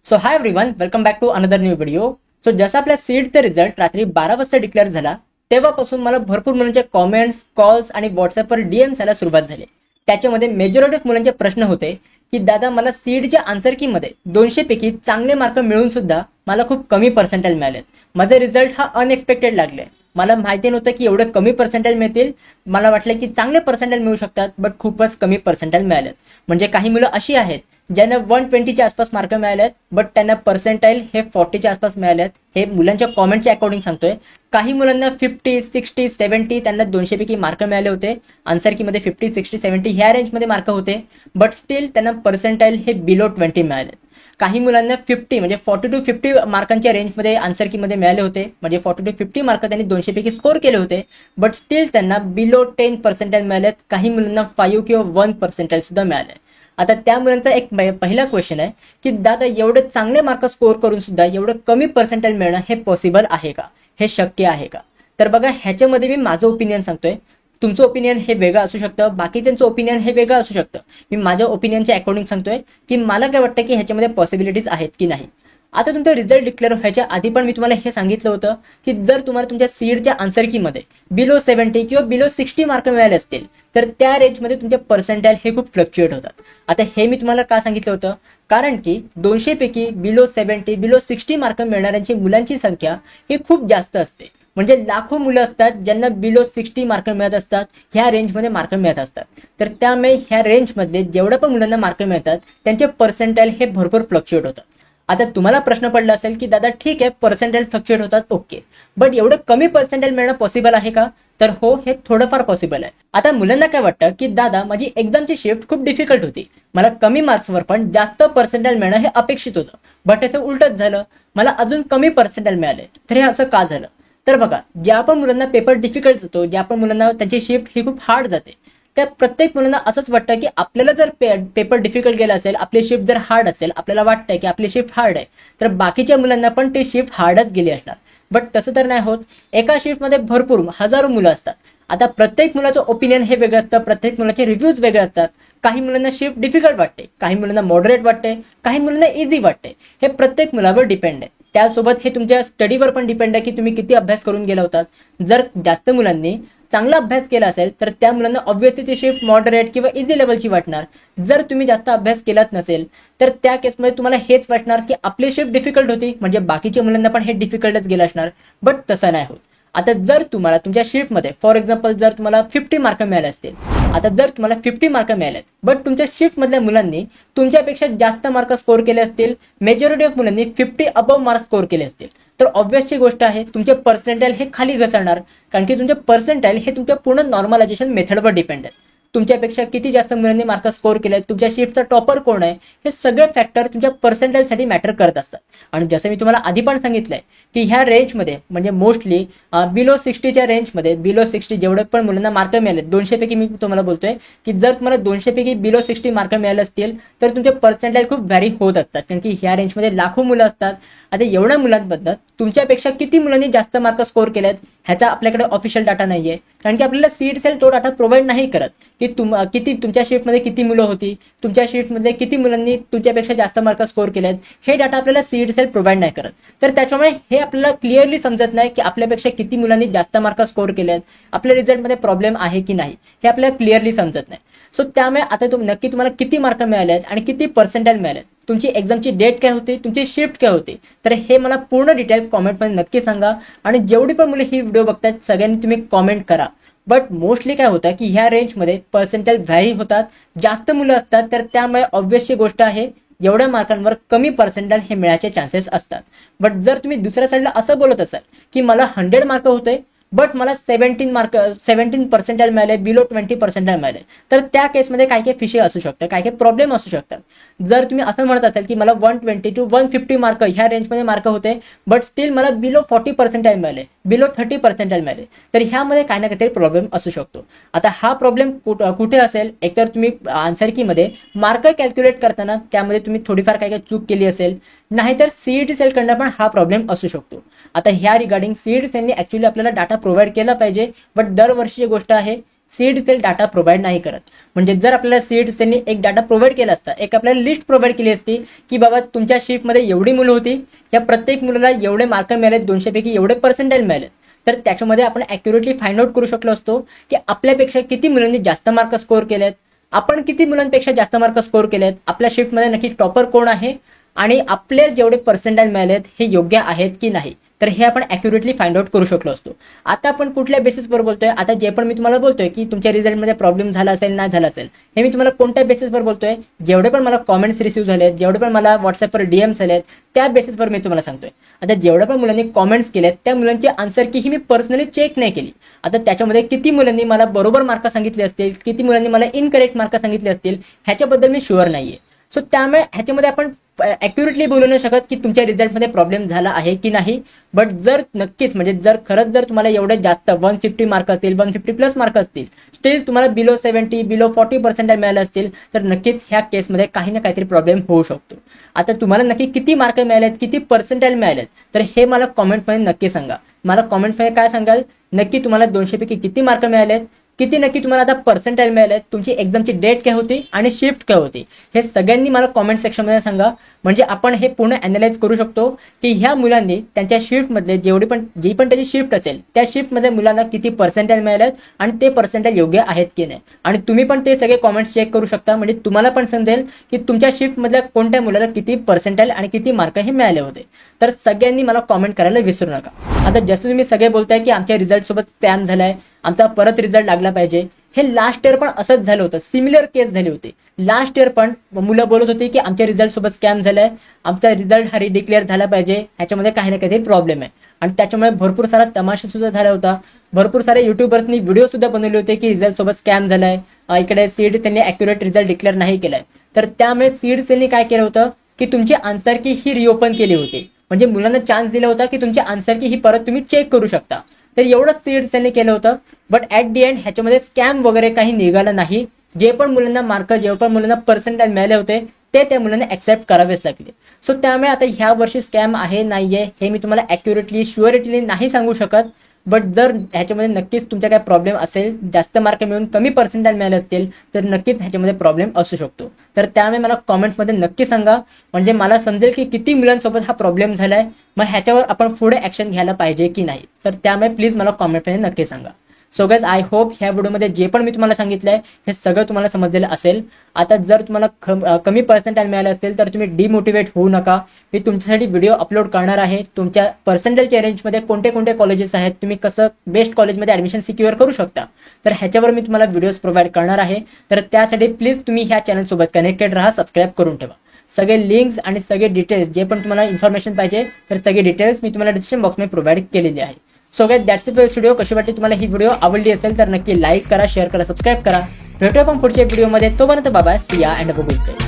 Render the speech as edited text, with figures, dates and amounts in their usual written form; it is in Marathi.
So hi everyone, welcome back to another new video. So जसा आपल्या सीटचा रिझल्ट रात्री 12 वाजता डिक्लेअर झाला तेव्हापासून मला भरपूर मुलांचे कॉमेंट्स, कॉल्स आणि व्हॉट्सअपवर डीएम्स यायला सुरुवात झाली. त्याच्यामध्ये मेजॉरिटी ऑफ मुलांचे प्रश्न होते की दादा मला सीडच्या आन्सर की मध्ये 200 पैकी चांगले मार्क मिळून सुद्धा मला खूप कमी पर्सेंटेज मिळालेत. माझा रिझल्ट हा अनएक्सपेक्टेड लागले. मला माहिती नव्हतं की एवढे कमी पर्सेंटेज मिळतील. मला वाटलं की चांगले पर्सेंटेज मिळू शकतात, बट खूपच कमी पर्सेंटेज मिळालेत. म्हणजे काही मुलं अशी आहेत ज्यांना 120च्या आसपास मार्क मिळालेत, बट त्यांना पर्सेंटाईल हे 40च्या आसपास मिळालेत. हे मुलांच्या कॉमेंटच्या अकॉर्डिंग सांगतोय. काही मुलांना 50, 60, 70 त्यांना 200 पैकी मार्क मिळाले होते. आन्सर की मध्ये 50, 60, 70 ह्या रेंजमध्ये मार्क होते, बट स्टील त्यांना पर्सेंटाईल हे बिलो 20 मिळाले. काही मुलांना 50 म्हणजे 40 to 50 मार्कांच्या रेंजमध्ये आन्सर की मध्ये मिळाले होते. म्हणजे 40 to 50 मार्क त्यांनी 200 पैकी स्कोर केले होते, बट स्टील त्यांना बिलो 10 पर्सेंटाईल मिळालेत. काही मुलांना 5 किंवा 1 पर्सेंटाईल सुद्धा मिळाले. आता त्या मुलांचा एक पहिला क्वेश्चन आहे की दादा एवढे चांगले मार्क स्कोर करून सुद्धा एवढं कमी पर्सेंटाईल मिळणं हे पॉसिबल आहे का, हे शक्य आहे का? तर बघा, ह्याच्यामध्ये मी माझं ओपिनियन सांगतोय. तुमचं ओपिनियन हे वेगळं असू शकतं, बाकीच्यांचं ओपिनियन हे वेगळं असू शकतं. मी माझ्या ओपिनियनच्या अकॉर्डिंग सांगतोय की मला काय वाटतं की ह्याच्यामध्ये पॉसिबिलिटीज आहेत की नाही. आता तुमचा रिझल्ट डिक्लेअर व्हायच्या आधी पण मी तुम्हाला हे सांगितलं होतं की जर तुम्हाला तुमच्या सीडच्या आन्सर की मध्ये बिलो 70 किंवा बिलो 60 मार्क मिळाले असतील तर त्या रेंजमध्ये तुमचे पर्सेंटाईल हे खूप फ्लक्च्युएट होतात. आता हे मी तुम्हाला का सांगितलं होतं, कारण की 200 पैकी बिलो 70, बिलो 60 मार्क मिळणाऱ्यांची मुलांची संख्या ही खूप जास्त असते. म्हणजे लाखो मुलं असतात ज्यांना बिलो 60 मार्क मिळत असतात, ह्या रेंजमध्ये मार्क मिळत असतात. तर त्यामुळे ह्या रेंजमधले जेवढ्या पण मुलांना मार्क मिळतात त्यांचे पर्सेंटाईल हे भरपूर फ्लक्च्युएट होतात. आता तुम्हाला प्रश्न पडला असेल की दादा ठीक आहे, पर्सेंटाईल फ्लक्च्युएट होतात, ओके, बट एवढं कमी पर्सेंटाईल मिळणं पॉसिबल आहे का? तर हो, हे थोडंफार पॉसिबल आहे. आता मुलांना काय वाटतं की दादा माझी एक्झामची शिफ्ट खूप डिफिकल्ट होती, मला कमी मार्क्सवर पण जास्त पर्सेंटाईल मिळणं हे अपेक्षित होतं, बट त्याचं उलटच झालं, मला अजून कमी पर्सेंटाईल मिळाले. तर हे असं का झालं? तर बघा, ज्या पण मुलांना पेपर डिफिकल्ट जातो, ज्या पण मुलांना त्यांची शिफ्ट ही खूप हार्ड जाते, त्या प्रत्येक मुलांना असंच वाटतं की आपल्याला जर पेपर डिफिकल्ट गेला असेल, आपली शिफ्ट जर हार्ड असेल, आपल्याला वाटतंय की आपली शिफ्ट हार्ड आहे, तर बाकीच्या मुलांना पण ती शिफ्ट हार्डच गेली असणार. बट तसं तर नाही होत. एका शिफ्टमध्ये भरपूर हजारो मुलं असतात. आता प्रत्येक मुलाचं ओपिनियन हे वेगळं असतं, प्रत्येक मुलाचे रिव्ह्यूज वेगळे असतात. काही मुलांना शिफ्ट डिफिकल्ट वाटते, काही मुलांना मॉडरेट वाटते, काही मुलांना इझी वाटते. हे प्रत्येक मुलावर डिपेंड आहे. त्यासोबत हे तुमच्या स्टडीवर पण डिपेंड आहे की तुम्ही किती अभ्यास करून गेला होतात. जर जास्त मुलांनी चांगला अभ्यास केला असेल तर त्या मुलांना ऑब्व्हियसली ती शिफ्ट मॉडरेट किंवा इझी लेवलची वाटणार. जर तुम्ही जास्त अभ्यास केलाच नसेल तर त्या केसमध्ये तुम्हाला हेच वाटणार की आपली शिफ्ट डिफिकल्ट होती, म्हणजे बाकीच्या मुलांना पण हे डिफिकल्टच गेलं असणार. बट तसं नाही होत. आता जर तुम्हाला तुमच्या शिफ्टमध्ये फॉर एक्झाम्पल जर तुम्हाला 50 मार्क मिळाले असतील, आता जर तुम्हाला 50 मार्क मिळालेत बट तुमच्या शिफ्टमधल्या मुलांनी तुमच्यापेक्षा जास्त मार्क स्कोर केले असतील, मेजॉरिटी ऑफ मुलांनी 50 अबव मार्क्स स्कोर केले असतील, तर ऑब्व्हियसची गोष्ट आहे तुमचे पर्सेंटाईल हे खाली घसरणार. कारण की तुमचे पर्सेंटाईल हे तुमच्या पूर्ण नॉर्मलायझेशन मेथडवर डिपेंड आहे. तुमच्यापेक्षा किती जास्त मुलांनी मार्क स्कोर केले, तुमच्या शिफ्टचा टॉपर कोण आहे, हे सगळे फॅक्टर तुमच्या पर्सेंटाईलसाठी मॅटर करत असतात. आणि जसं मी तुम्हाला आधी पण सांगितलंय की ह्या रेंजमध्ये म्हणजे मोस्टली बिलो 60च्या रेंजमध्ये, बिलो 60 जेवढे पण मुलांना मार्क मिळाले 200 पैकी, मी तुम्हाला बोलतोय की जर तुम्हाला 200 पैकी बिलो 60 मार्क मिळाले असतील तर तुमचे पर्सेंटाईल खूप व्हॅरी होत असतात. कारण की ह्या रेंजमध्ये लाखो मुलं असतात. आता एवढ्या मुलांबद्दल तुमच्यापेक्षा किती मुलांनी जास्त मार्क स्कोर केलेत ह्याचा आपल्याकडे ऑफिशियल डाटा नाहीये. कारण की आपल्याला सीड सेल तो डाटा प्रोव्हाइड नाही करत की किती तुमच्या शिफ्टमध्ये किती मुलं होती, तुमच्या शिफ्टमध्ये किती मुलांनी तुमच्यापेक्षा जास्त मार्क स्कोर केलेत, हे डाटा आपल्याला सीड सेल प्रोव्हाइड नाही करत. तर त्याच्यामुळे हे आपल्याला क्लिअरली समजत नाही की आपल्यापेक्षा किती मुलांनी जास्त मार्क स्कोर केलेत, आपल्या रिझल्टमध्ये प्रॉब्लेम आहे की नाही, हे आपल्याला क्लिअरली समजत नाही. सो त्यामुळे आता नक्की तुम्हाला किती मार्क मिळाले आणि किती पर्सेंटाईल मिळाले, तुमची एक्झामची डेट काय होती, तुमची शिफ्ट काय होती, तर हे मला पूर्ण डिटेल कॉमेंटमध्ये नक्की सांगा. आणि जेवढी पण मुले ही व्हिडिओ बघतात सगळ्यांनी तुम्ही कॉमेंट करा. बट मोस्टली काय होतं की ह्या रेंजमध्ये पर्सेंटाईल व्हॅरी होतात, जास्त मुलं असतात, तर त्यामुळे ऑब्व्हियसची गोष्ट आहे एवढ्या मार्कांवर कमी पर्सेंटाईल हे मिळायचे चान्सेस असतात. बट जर तुम्ही दुसऱ्या साईडला असं बोलत असाल की मला 100 मार्क होते बट मला 17 पर्सेंटाईल मिळाले, बिलो 20 पर्सेंटाईल मिळाले, तर त्या केसमध्ये काय काय फिशे असू शकतं, काय काय प्रॉब्लेम असू शकतात. जर तुम्ही असं म्हणत असाल की मला 120 to 150 मार्क ह्या रेंजमध्ये मार्क होते बट स्टील मला बिलो 40 पर्सेंटाईल मिळाले, बिलो 30 पर्सेंटाईल मिळाले, तर ह्यामध्ये काही ना काहीतरी प्रॉब्लेम असू शकतो. आता हा प्रॉब्लेम कुठे असेल, एकतर तुम्ही आन्सर की मध्ये मार्क कॅल्क्युलेट करताना त्यामध्ये तुम्ही थोडीफार काय काय चूक केली असेल, नाहीतर सीईटी सेलकडनं पण हा प्रॉब्लेम असू शकतो. आता ह्या रिगार्डिंग सीईटी सेलने ऍक्च्युअली आपल्याला डाटा प्रोव्हाइड केला पाहिजे, बट दरवर्षीची गोष्ट आहे सीड सेल डाटा प्रोव्हाइड नाही करत. म्हणजे जर आपल्याला सीड सेलनी एक डाटा प्रोव्हाइड केला असता, एक आपल्याला लिस्ट प्रोव्हाइड केली असती की बाबा तुमच्या शिफ्टमध्ये एवढी मुलं होती, या प्रत्येक मुलाला एवढे मार्क मिळाले, 200 पैकी एवढे पर्सेंटाइल मिळाले, तर त्याच्यामध्ये आपण ॲक्युरेटली फाइंड आउट करू शकलो असतो की आपल्यापेक्षा किती मुलांनी जास्त मार्क स्कोर केलेत, आपण किती मुलांपेक्षा जास्त मार्क स्कोर केलेत, आपल्या शिफ्टमध्ये नक्की टॉपर कोण आहे आणि आपले जेवढे पर्सेंटाइल मिळालेत हे योग्य आहेत की नाही, तर हे आपण ॲक्युरेटली फाइंड आउट करू शकलो असतो. आता आपण कुठल्या बेसिसवर बोलतोय, आता जे पण मी तुम्हाला बोलतोय की तुमच्या रिझल्टमध्ये प्रॉब्लेम झाला असेल नाही झाला असेल, हे मी तुम्हाला कोणत्या बेसिसवर बोलतोय, जेवढे पण मला कॉमेंट्स रिसीव्ह झालेत, जेवढे पण मला व्हॉट्सअपवर डीएम्स आलेत, त्या बेसिसवर मी तुम्हाला सांगतोय. आता जेवढ्या पण मुलांनी कॉमेंट्स केलेत त्या मुलांची आन्सर की ही मी पर्सनली चेक नाही केली. आता त्याच्यामध्ये किती मुलांनी मला बरोबर मार्क सांगितले असतील, किती मुलांनी मला इनकरेक्ट मार्क सांगितले असतील, ह्याच्याबद्दल मी शुअर नाहीये. सो त्यामुळे ह्याच्यामध्ये आपण ॲक्युरेटली बोलू नाही शकत की तुमच्या रिझल्टमध्ये प्रॉब्लेम झाला आहे की नाही. बट जर नक्कीच म्हणजे जर खरंच जर तुम्हाला एवढे जास्त 150 मार्क असतील, 150 प्लस मार्क असतील, स्टील तुम्हाला बिलो 70 बिलो 40 पर्सेंटाइल मिळाले असतील, तर नक्कीच ह्या केसमध्ये काही ना काहीतरी प्रॉब्लेम होऊ शकतो. आता तुम्हाला नक्की किती मार्क मिळालेत, किती पर्सेंटाइल मिळालेत, तर हे मला कॉमेंटमध्ये नक्की सांगा. मला कॉमेंटमध्ये काय सांगाल, नक्की तुम्हाला 200 पैकी किती मार्क मिळालेत, किती नक्की तुम्हाला आता पर्सेंटाइल मिळाले, तुमची एक्झामची डेट काय होती आणि शिफ्ट काय होती, हे सगळ्यांनी मला कॉमेंट सेक्शनमध्ये सांगा. म्हणजे आपण हे पूर्ण अॅनालाइज करू शकतो की ह्या मुलांनी त्यांच्या शिफ्टमधले जी पण त्याची शिफ्ट असेल त्या शिफ्टमध्ये मुलांना किती पर्सेंटाइल मिळालेत आणि ते पर्सेंटाइल योग्य आहेत की नाही. आणि तुम्ही पण ते सगळे कॉमेंट्स चेक करू शकता, म्हणजे तुम्हाला पण समजेल की तुमच्या शिफ्टमधल्या कोणत्या मुलाला किती पर्सेंटाइल आणि किती मार्क हे मिळाले होते. तर सगळ्यांनी मला कॉमेंट करायला विसरू नका. आता जसं तुम्ही सगळे बोलताय की आमच्या रिझल्ट सोबत स्कॅम झालाय, आमचा परत रिझल्ट लागला पाहिजे, हे लास्ट इयर पण असंच झालं होतं, सिमिलर केस झाली होती. लास्ट इयर पण मुलं बोलत होती की आमच्या रिझल्ट सोबत स्कॅम झालाय, आमचा रिझल्ट हा रिडिक्लेअर झाला पाहिजे, ह्याच्यामध्ये काही ना काहीतरी प्रॉब्लेम आहे. आणि त्याच्यामुळे भरपूर सारा तमाशा सुद्धा झाला होता. भरपूर सारे युट्यूबर्सनी व्हिडिओ सुद्धा बनवले होते की रिझल्ट सोबत स्कॅम झालाय, इकडे सीड त्यांनी ॲक्युरेट रिझल्ट डिक्लेअर नाही केलाय. तर त्यामुळे सीड सेलनी काय केलं होतं की तुमची आन्सर की ही रिओपन केली होती, म्हणजे मुलांना चान्स दिला होता की तुमची आन्सर की ही परत तुम्ही चेक करू शकता. तर एवढंच सीड सेलने केलं होतं. बट ॲट दी एंड ह्याच्यामध्ये स्कॅम वगैरे काही निघालं नाही. जे पण मुलांना मार्क, जे पण मुलांना पर्सेंटाइल मिळाले होते ते त्या मुलांना ऍक्सेप्ट करावेच लागले. सो त्यामुळे आता ह्या वर्षी स्कॅम आहे नाहीये हे मी तुम्हाला ॲक्युरेटली शुअरिटीली नाही सांगू शकत. बट जर ह्याच्यामध्ये नक्कीच तुमचा काय प्रॉब्लेम असेल, जास्त मार्क मिळून कमी पर्सेंटाइल मिळाले असतील, तर नक्कीच ह्याच्यामध्ये प्रॉब्लेम असू शकतो. तर त्यामुळे मला कॉमेंटमध्ये नक्की सांगा, म्हणजे मला समजेल की किती मुलांसोबत हा प्रॉब्लेम झालाय, मग ह्याच्यावर आपण पुढे ऍक्शन घ्यायला पाहिजे की नाही. तर त्यामुळे प्लीज मला कॉमेंटमध्ये नक्की सांगा. सो गाइस, आय होप ह्या व्हिडिओमध्ये जे पण मी तुम्हाला सांगितलंय हे सगळं तुम्हाला समजलेलं असेल. आता जर तुम्हाला कमी पर्सेंटाइल मिळाले असतील तर तुम्ही डिमोटिवेट होऊ नका. मी तुमच्यासाठी व्हिडिओ अपलोड करणार आहे. तुमच्या पर्सेंटाइलच्या रेंजमध्ये कोणते कोणते कॉलेजेस आहेत, तुम्ही कसं बेस्ट कॉलेजमध्ये ॲडमिशन सिक्युअर करू शकता, तर ह्याच्यावर मी तुम्हाला व्हिडिओज प्रोव्हाइड करणार आहे. तर त्यासाठी प्लीज तुम्ही ह्या चॅनलसोबत कनेक्टेड राहा, सबस्क्राईब करून ठेवा. सगळे लिंक्स आणि सगळे डिटेल्स जे पण तुम्हाला इन्फॉर्मेशन पाहिजे तर सगळे डिटेल्स मी तुम्हाला डिस्क्रिप्शन बॉक्समध्ये प्रोव्हाइड केलेली आहे. So guys, that's it for this video. कशी वाटली तुम्हाला ही व्हिडिओ? आवडली असेल तर नक्की लाईक करा, शेअर करा, सबस्क्राईब करा. भेटूया आपण पुढच्या व्हिडिओमध्ये. तोपर्यंत बाय बाय, सी या अँड बोलतोय.